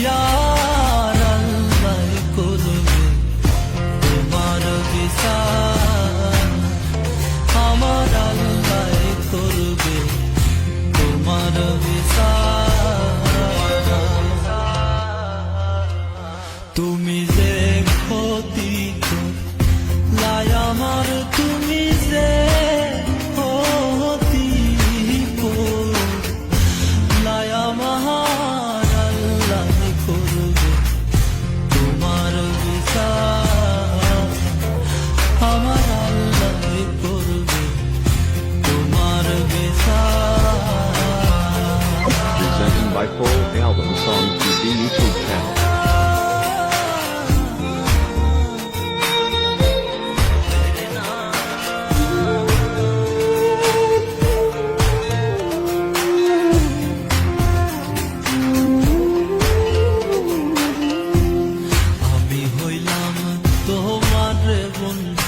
আর আল্লাহ করবে তোমার বিচার, আমার আল্লাহ করবে তোমার বিচার। তুমি যে ক্ষতি লাই আমার, তুমি যে ক্ষতি লাই আমার আল্লাহ করবে তোমার বিচার, আমার আল্লাহ করবে তোমার বিচার। Presenting by Full Album Songs TV YouTube channel. আমি হইলাম তোমার বন্ধু,